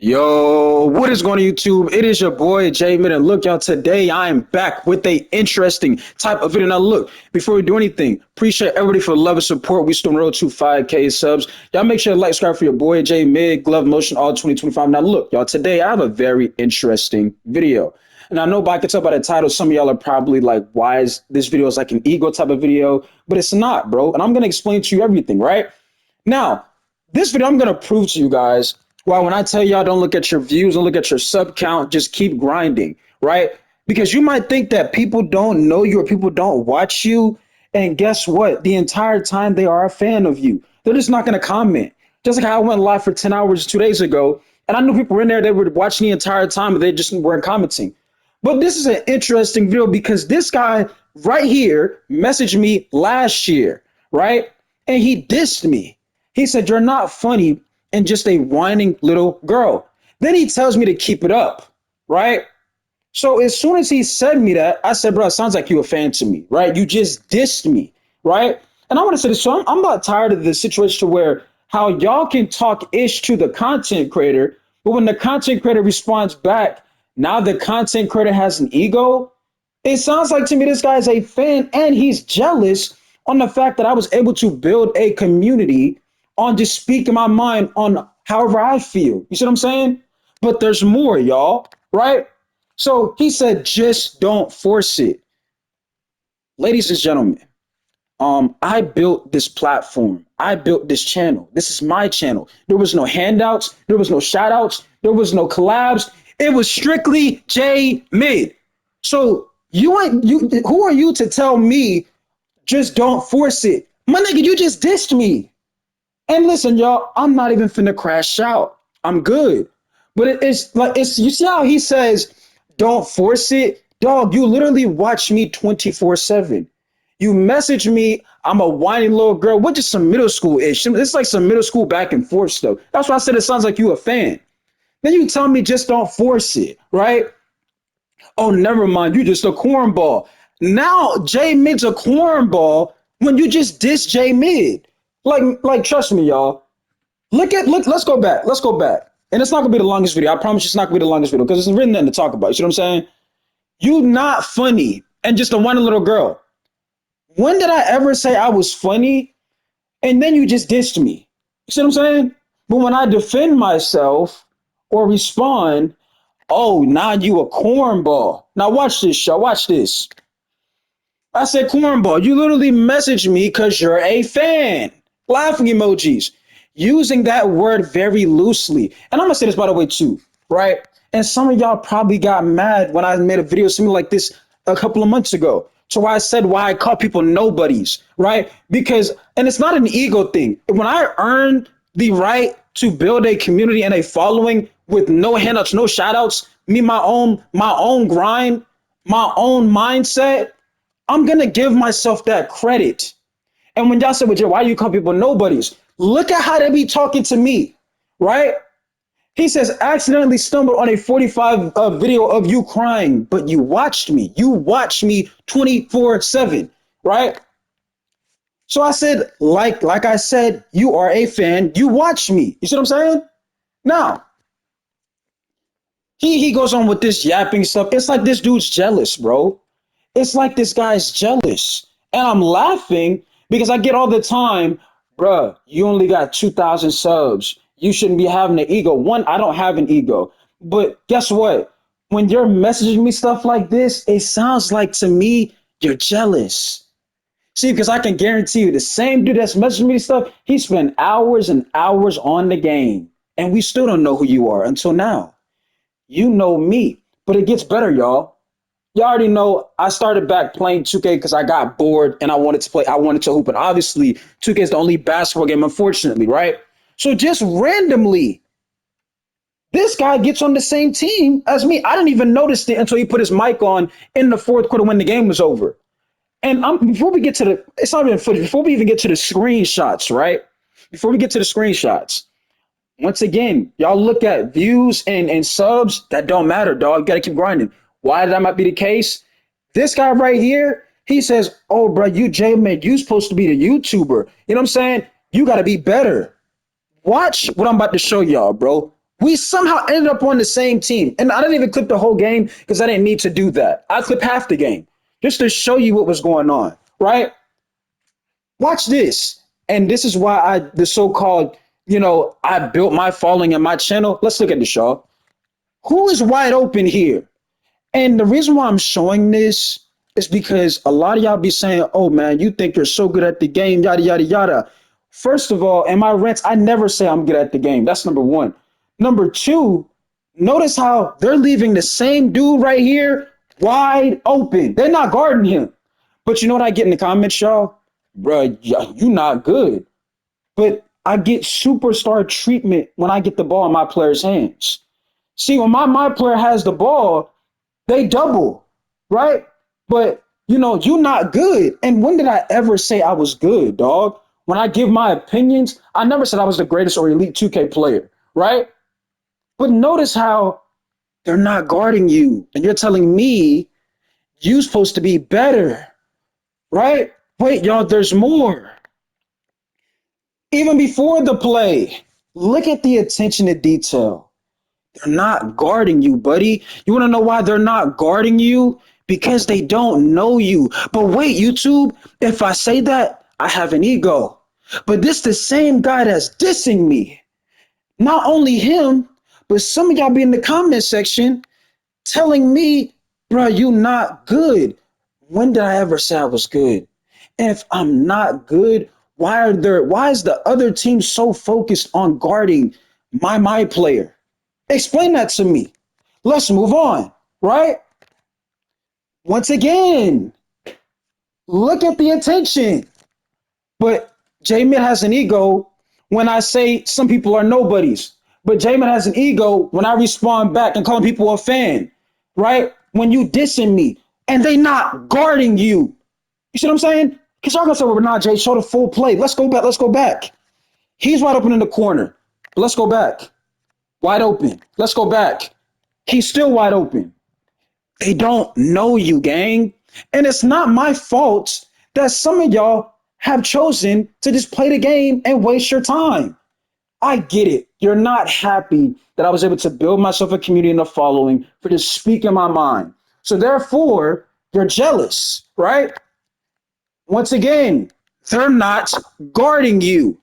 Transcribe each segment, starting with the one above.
Yo, what is going on YouTube? It is your boy Jay Mid, and look, y'all, today I am back with a interesting type of video. Now, look, before we do anything, appreciate everybody for the love and support. We still on the road to 5K subs. Y'all make sure to like, subscribe for your boy Jay Mid, Glove Motion, all 2025. Now, look, y'all, today I have a very interesting video. And I know I can tell by the title, some of y'all are probably like, why is this video is like an ego type of video? But it's not, bro. And I'm going to explain to you everything, right? Now, this video, I'm going to prove to you guys why when I tell y'all don't look at your views, don't look at your sub count, just keep grinding, right? Because you might think that people don't know you or people don't watch you. And guess what? The entire time they are a fan of you. They're just not going to comment. Just like how I went live for 10 hours 2 days ago. And I knew people were in there that were watching the entire time, but they just weren't commenting. But this is an interesting video because this guy right here messaged me last year, right? And he dissed me. He said, "You're not funny and just a whining little girl." Then he tells me to keep it up, right? So as soon as he said me that, I said, "Bro, it sounds like you a fan to me, right? You just dissed me, right?" And I want to say this, so I'm about tired of the situation where how y'all can talk ish to the content creator, but when the content creator responds back, now the content creator has an ego. It sounds like to me this guy is a fan and he's jealous on the fact that I was able to build a community on just speaking my mind on however I feel. You see what I'm saying? But there's more, y'all, right? So he said, just don't force it. Ladies and gentlemen, I built this platform. I built this channel. This is my channel. There was no handouts. There was no shout outs. There was no collabs. It was strictly J Mid. So who are you to tell me just don't force it? My nigga, you just dissed me. And listen, y'all, I'm not even finna crash out. I'm good. But it's you see how he says, don't force it? Dog, you literally watch me 24/7. You message me, I'm a whiny little girl, which is some middle school-ish. It's like some middle school back and forth stuff. That's why I said it sounds like you a fan. Then you tell me just don't force it, right? Oh, never mind, you just a cornball. Now J Mid's a cornball when you just diss J Mid. Like, trust me, y'all. Let's go back. Let's go back. And it's not gonna be the longest video. I promise you it's not gonna be the longest video because there's really nothing to talk about. You see what I'm saying? You not funny and just a whiny little girl. When did I ever say I was funny? And then you just dissed me. You see what I'm saying? But when I defend myself or respond, oh, now you a cornball. Now watch this, y'all. Watch this. I said cornball. You literally messaged me because you're a fan. Laughing emojis. Using that word very loosely. And I'm going to say this, by the way, too, right? And some of y'all probably got mad when I made a video something like this a couple of months ago. So why I said why I call people nobodies, right? Because, and it's not an ego thing. When I earned the right to build a community and a following with no handouts, no shout outs, my own grind, my own mindset, I'm going to give myself that credit. And when y'all say, well, Jay, why do you call people nobodies? Look at how they be talking to me, right? He says, accidentally stumbled on a 45 video of you crying, but you watched me. You watched me 24/7, right? So I said, like I said, you are a fan. You watch me. You see what I'm saying? Now, he goes on with this yapping stuff. It's like this dude's jealous, bro. It's like this guy's jealous. And I'm laughing because I get all the time, bruh, you only got 2,000 subs. You shouldn't be having an ego. One, I don't have an ego. But guess what? When you're messaging me stuff like this, it sounds like to me, you're jealous. See, because I can guarantee you the same dude that's messaging me stuff, he spent hours and hours on the game. And we still don't know who you are until now. You know me. But it gets better, y'all. You already know I started back playing 2K because I got bored and I wanted to play. I wanted to hoop. And obviously, 2K is the only basketball game, unfortunately, right? So just randomly, this guy gets on the same team as me. I didn't even notice it until he put his mic on in the fourth quarter when the game was over. And before we get to it's not even footage, before we even get to the screenshots, right? Before we get to the screenshots, once again, y'all look at views and subs, that don't matter, dog. You got to keep grinding. Why that might be the case? This guy right here, he says, oh, bro, you J-Man, you supposed to be the YouTuber. You know what I'm saying? You got to be better. Watch what I'm about to show y'all, bro. We somehow ended up on the same team. And I didn't even clip the whole game because I didn't need to do that. I clipped half the game just to show you what was going on, right? Watch this. And this is why the so-called, I built my following and my channel. Let's look at this, y'all. Who is wide open here? And the reason why I'm showing this is because a lot of y'all be saying, oh man, you think you're so good at the game, yada, yada, yada. First of all, in my rants, I never say I'm good at the game. That's number one. Number two, notice how they're leaving the same dude right here wide open. They're not guarding him. But you know what I get in the comments, y'all? Bruh, you not good. But I get superstar treatment when I get the ball in my player's hands. See, when my player has the ball, they double, right? But, you're not good. And when did I ever say I was good, dog? When I give my opinions, I never said I was the greatest or elite 2K player, right? But notice how they're not guarding you. And you're telling me you're supposed to be better, right? Wait, y'all, there's more. Even before the play, look at the attention to detail. They're not guarding you, buddy. You want to know why they're not guarding you? Because they don't know you. But wait, YouTube, if I say that, I have an ego. But this the same guy that's dissing me. Not only him, but some of y'all be in the comment section telling me, bro, you not good. When did I ever say I was good? And if I'm not good, why is the other team so focused on guarding my player? Explain that to me. Let's move on, right? Once again, look at the attention. But J-Mid has an ego when I say some people are nobodies. But J-Mid has an ego when I respond back and calling people a fan, right? When you dissing me and they not guarding you. You see what I'm saying? Because y'all gonna say, well, nah, Jay, show the full play. Let's go back. Let's go back. He's wide open in the corner. Let's go back. Wide open. Let's go back. He's still wide open. They don't know you, gang. And it's not my fault that some of y'all have chosen to just play the game and waste your time. I get it. You're not happy that I was able to build myself a community and a following for just speaking my mind. So therefore, you're jealous, right? Once again, they're not guarding you.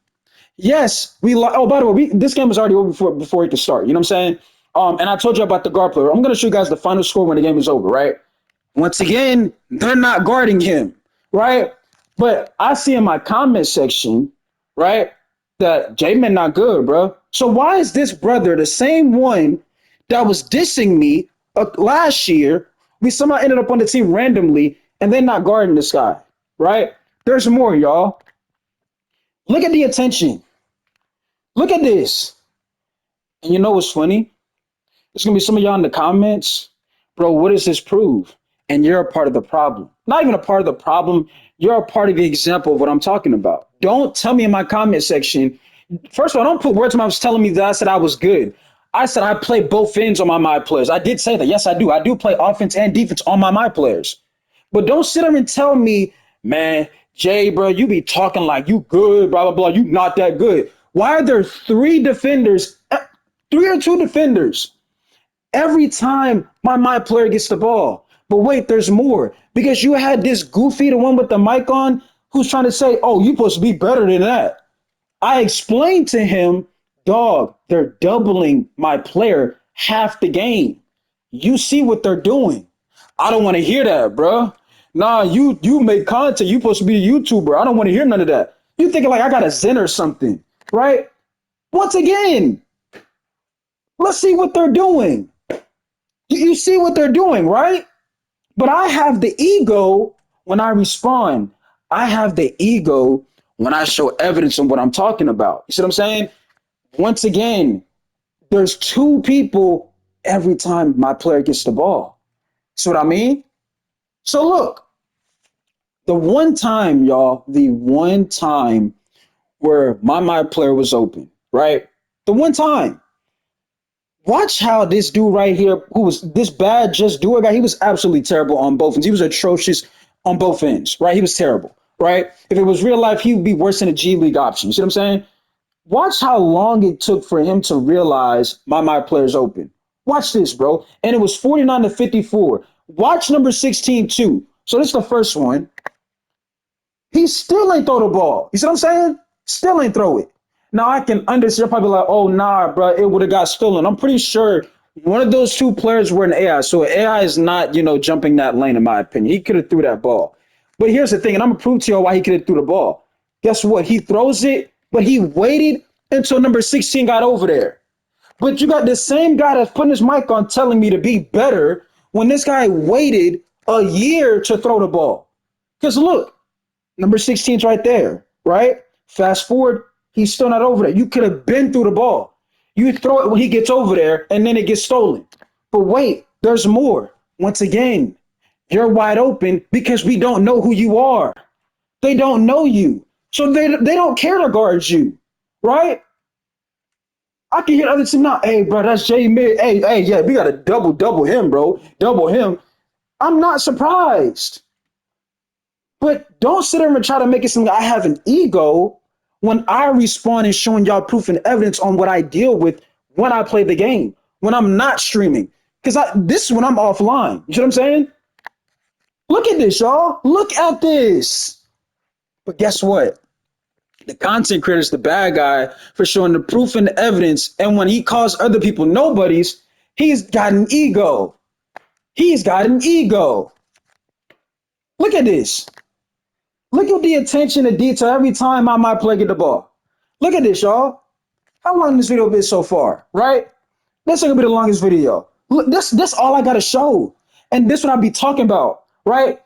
Yes, oh, by the way, this game was already over before it could start. You know what I'm saying? And I told you about the guard player. I'm going to show you guys the final score when the game is over, right? Once again, they're not guarding him, right? But I see in my comment section, right, that J-Man not good, bro. So why is this brother the same one that was dissing me last year? We somehow ended up on the team randomly, and they're not guarding this guy, right? There's more, y'all. Look at the attention. Look at this. And you know what's funny? There's going to be some of y'all in the comments. Bro, what does this prove? And you're a part of the problem. Not even a part of the problem. You're a part of the example of what I'm talking about. Don't tell me in my comment section. First of all, don't put words in my mouth telling me that I said I was good. I said I play both ends on my players. I did say that. Yes, I do. I do play offense and defense on my players. But don't sit there and tell me, man, Jay, bro, you be talking like you good, blah, blah, blah. You not that good. Why are there three or two defenders every time my player gets the ball? But wait, there's more. Because you had this goofy, the one with the mic on, who's trying to say, oh, you're supposed to be better than that. I explained to him, dog, they're doubling my player half the game. You see what they're doing. I don't want to hear that, bro. Nah, you make content. You supposed to be a YouTuber. I don't want to hear none of that. You thinking like I got a Zen or something, right? Once again, let's see what they're doing. You see what they're doing, right? But I have the ego when I respond. I have the ego when I show evidence on what I'm talking about. You see what I'm saying? Once again, there's two people every time my player gets the ball. See what I mean? So look, the one time, y'all, the one time where my player was open, right? The one time. Watch how this dude right here, who was this bad just doer guy, he was absolutely terrible on both ends. He was atrocious on both ends, right? He was terrible, right? If it was real life, he would be worse than a G League option. You see what I'm saying? Watch how long it took for him to realize my player's open. Watch this, bro. And it was 49 to 54. Watch number 16 too. So this is the first one. He still ain't throw the ball. You see what I'm saying? Still ain't throw it. Now I can understand. You're probably like, oh nah, bro, it would have got stolen. I'm pretty sure one of those two players were an AI. So AI is not, jumping that lane, in my opinion. He could have threw that ball. But here's the thing, and I'm gonna prove to you why he could have threw the ball. Guess what? He throws it, but he waited until number 16 got over there. But you got the same guy that's putting his mic on telling me to be better when this guy waited a year to throw the ball. Because look, number 16's right there, right? Fast forward, he's still not over there. You could have been through the ball. You throw it when he gets over there, and then it gets stolen. But wait, there's more. Once again, you're wide open because we don't know who you are. They don't know you. So they don't care to guard you, right? I can hear other team now. Hey, bro, that's J Mid. Hey, yeah, we got to double him, bro. Double him. I'm not surprised. But don't sit there and try to make it seem like I have an ego when I respond and showing y'all proof and evidence on what I deal with when I play the game, when I'm not streaming. Because this is when I'm offline. You know what I'm saying? Look at this, y'all. Look at this. But guess what? The content creator is the bad guy for showing the proof and the evidence. And when he calls other people nobodies, he's got an ego. He's got an ego. Look at this. Look at the attention to detail every time I might play get the ball. Look at this, y'all. How long this video been so far, right? This ain't gonna be the longest video. Look, this all I gotta show. And this what I be talking about, right?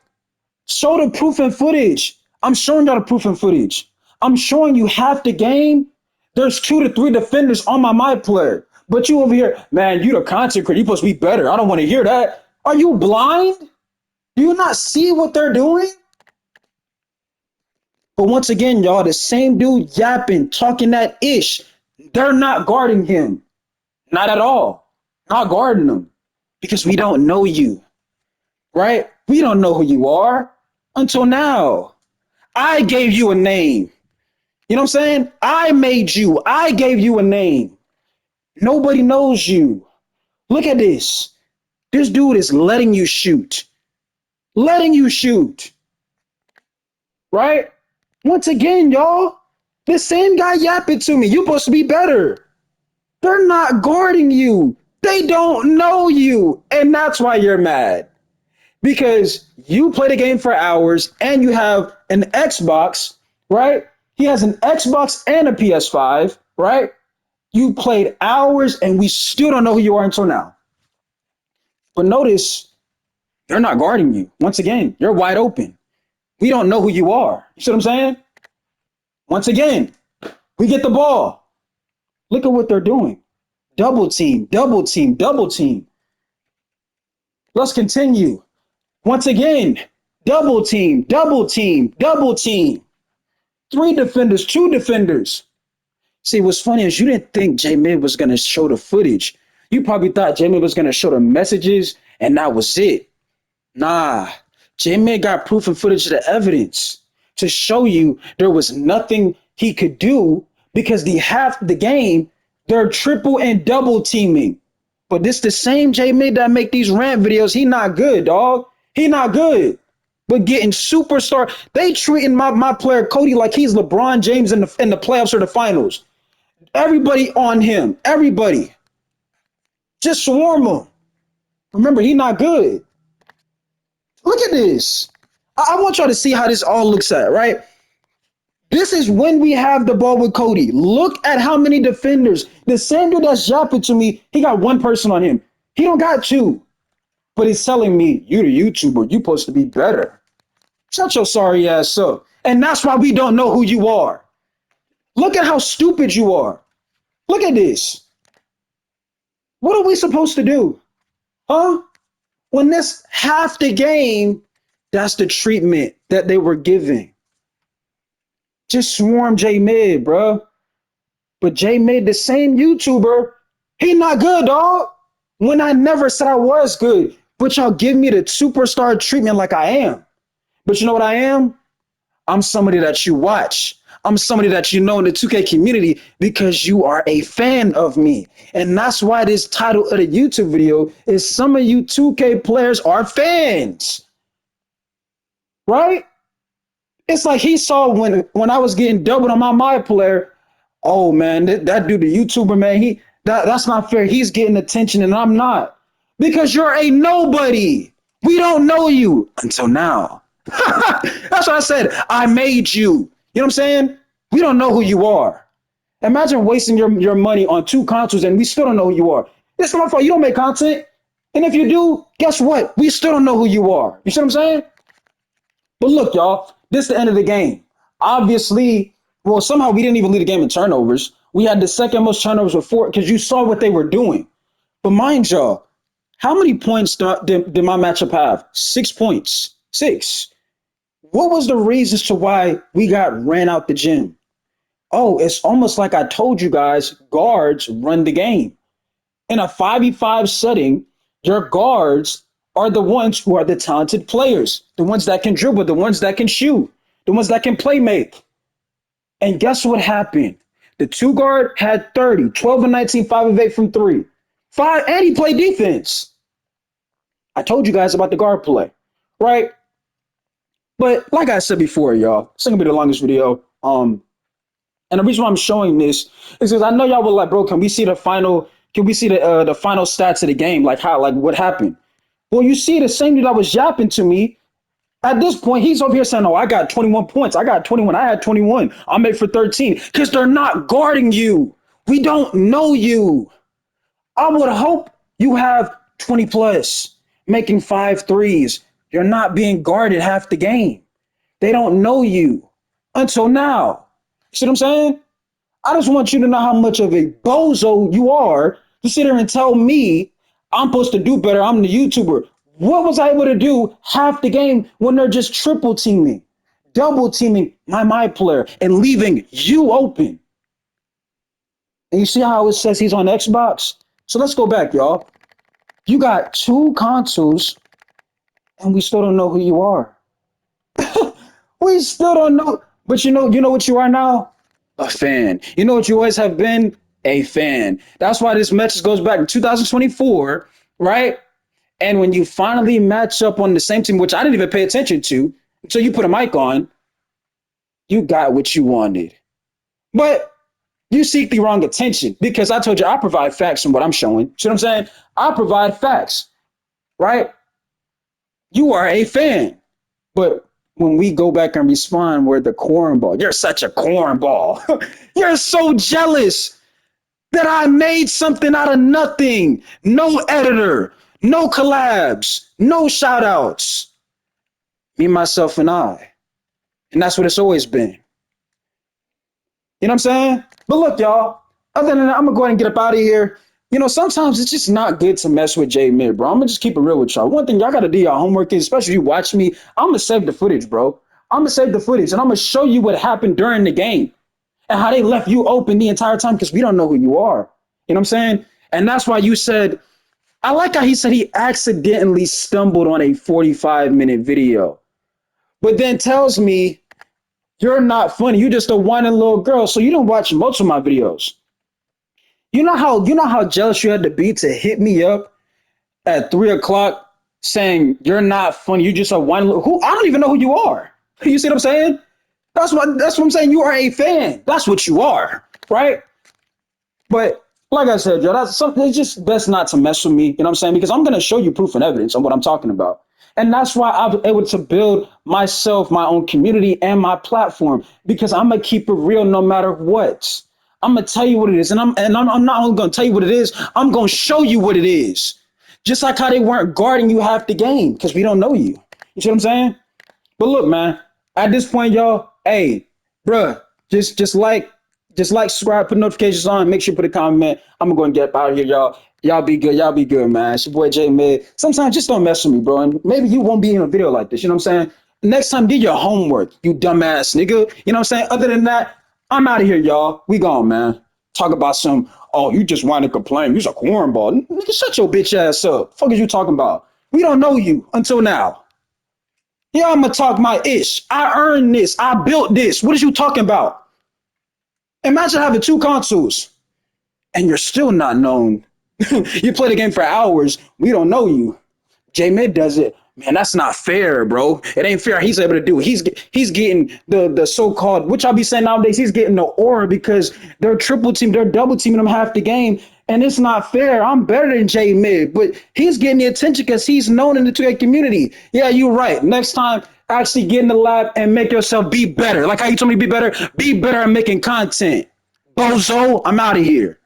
Show the proof and footage. I'm showing y'all the proof and footage. I'm showing you half the game. There's 2 to 3 defenders on my player. But you over here, man, you the content creator. You supposed to be better. I don't want to hear that. Are you blind? Do you not see what they're doing? But once again, y'all, the same dude yapping, talking that ish. They're not guarding him. Not at all. Not guarding him. Because we don't know you. Right? We don't know who you are until now. I gave you a name. You know what I'm saying? I made you. I gave you a name. Nobody knows you. Look at this. This dude is letting you shoot. Letting you shoot. Right? Once again, y'all, the same guy yapping to me. You're supposed to be better. They're not guarding you. They don't know you. And that's why you're mad. Because you play the game for hours and you have an Xbox, right? He has an Xbox and a PS5, right? You played hours and we still don't know who you are until now. But notice, they're not guarding you. Once again, you're wide open. We don't know who you are. You see what I'm saying? Once again, we get the ball. Look at what they're doing. Double team, double team, double team. Let's continue. Once again, double team, double team, double team. 3 defenders, 2 defenders. See, what's funny is you didn't think J-Mid was going to show the footage. You probably thought J-Mid was going to show the messages and that was it. Nah, J-Mid got proof and footage of the evidence to show you there was nothing he could do because the half the game, they're triple and double teaming. But this the same J-Mid that make these rant videos. He not good, dog. He not good. But getting superstar, they treating my player Cody like he's LeBron James in the playoffs or the finals. Everybody on him. Everybody. Just swarm him. Remember, he not good. Look at this. I want y'all to see how this all looks at, right? This is when we have the ball with Cody. Look at how many defenders. The same dude that's yapping to me, he got 1 person on him. He don't got 2. But he's telling me, you the YouTuber, you supposed to be better. Shut your sorry ass up. And that's why we don't know who you are. Look at how stupid you are. Look at this. What are we supposed to do? Huh? When this half the game, that's the treatment that they were giving. Just swarm J-Mid, bro. But J-Mid, the same YouTuber, he not good, dog. When I never said I was good. But y'all give me the superstar treatment like I am. But you know what I am? I'm somebody that you watch. I'm somebody that you know in the 2K community because you are a fan of me. And that's why this title of the YouTube video is some of you 2K players are fans, right? It's like he saw when I was getting doubled on my player. Oh man, that dude, the YouTuber, man, that's not fair. He's getting attention and I'm not. Because you're a nobody. We don't know you until now. That's what I said. I made you. You know what I'm saying? We don't know who you are. Imagine wasting your money on 2 consoles and we still don't know who you are. It's not my fault. You don't make content. And if you do, guess what? We still don't know who you are. You see what I'm saying? But look, y'all, this is the end of the game. Obviously, well, somehow we didn't even lead the game in turnovers. We had the second most turnovers with 4 because you saw what they were doing. But mind y'all, how many points did my matchup have? 6 points. 6. What was the reasons to why we got ran out the gym? Oh, it's almost like I told you guys, guards run the game. In a 5v5 setting, your guards are the ones who are the talented players, the ones that can dribble, the ones that can shoot, the ones that can play make. And guess what happened? The 2 guard had 30, 12 and 19, 5 of 8 from 3. 5, and he played defense. I told you guys about the guard play, right? But like I said before, y'all, it's gonna be the longest video. And the reason why I'm showing this is because I know y'all were like, bro, can we see the final? Can we see the final stats of the game? Like how, like what happened? Well, you see the same dude that was yapping to me. At this point, he's over here saying, "Oh, I got 21 points. I got 21. I had 21. I'm made for 13." Because they're not guarding you. We don't know you. I would hope you have 20 plus, making 5 threes. You're not being guarded half the game. They don't know you until now. See what I'm saying? I just want you to know how much of a bozo you are to sit here and tell me I'm supposed to do better. I'm the YouTuber. What was I able to do half the game when they're just triple teaming, double teaming my player and leaving you open? And you see how it says he's on Xbox? So let's go back, y'all. You got 2 consoles and we still don't know who you are. We still don't know. But you know what you are now? A fan. You know what you always have been? A fan. That's why this message goes back to 2024, right? And when you finally match up on the same team, which I didn't even pay attention to until you put a mic on, you got what you wanted. But you seek the wrong attention because I told you I provide facts from what I'm showing. See what I'm saying? I provide facts, right? You are a fan. But when we go back and respond, we're the cornball. You're such a cornball. You're so jealous that I made something out of nothing. No editor, no collabs, no shout outs. Me, myself, and I. And that's what it's always been. You know what I'm saying? But look, y'all, other than that, I'm going to go ahead and get up out of here. You know, sometimes it's just not good to mess with J Mid, bro. I'm going to just keep it real with y'all. One thing y'all got to do your homework is, especially if you watch me, I'm going to save the footage, bro. I'm going to save the footage, and I'm going to show you what happened during the game and how they left you open the entire time because we don't know who you are. You know what I'm saying? And that's why you said, I like how he said he accidentally stumbled on a 45-minute video, but then tells me you're not funny. You're just a whining little girl, so you don't watch most of my videos. You know how jealous you had to be to hit me up at 3 o'clock saying you're not funny. You're just a whining little who I don't even know who you are. You see what I'm saying? That's what I'm saying. You are a fan. That's what you are, right? But like I said, yo, that's something. It's just best not to mess with me. You know what I'm saying? Because I'm gonna show you proof and evidence on what I'm talking about. And that's why I'm able to build myself, my own community, and my platform. Because I'm gonna keep it real no matter what. I'm gonna tell you what it is, and I'm not only gonna tell you what it is. I'm gonna show you what it is. Just like how they weren't guarding you half the game because we don't know you. You see what I'm saying? But look, man. At this point, y'all, hey, bruh, just like, subscribe, put notifications on, make sure you put a comment. I'm gonna go and get out of here, y'all. Y'all be good. Y'all be good, man. It's your boy J Mid. Sometimes just don't mess with me, bro. And maybe you won't be in a video like this. You know what I'm saying? Next time, do your homework, you dumbass nigga. You know what I'm saying? Other than that, I'm out of here, y'all. We gone, man. Talk about some, oh, you just want to complain. You's a cornball. Nigga, shut your bitch ass up. Fuck is you talking about? We don't know you until now. Yeah, I'm gonna talk my ish. I earned this. I built this. What is you talking about? Imagine having two consoles and you're still not known. You play the game for hours. We don't know you. J Mid does it. Man, that's not fair, bro. It ain't fair. He's able to do it. He's getting the so-called, which I'll be saying nowadays, he's getting the aura because they're triple team, they're double teaming him half the game. And it's not fair. I'm better than J Mid, but he's getting the attention because he's known in the 2K community. Yeah, you're right. Next time, actually get in the lab and make yourself be better. Like how you told me to be better at making content. Bozo, I'm out of here.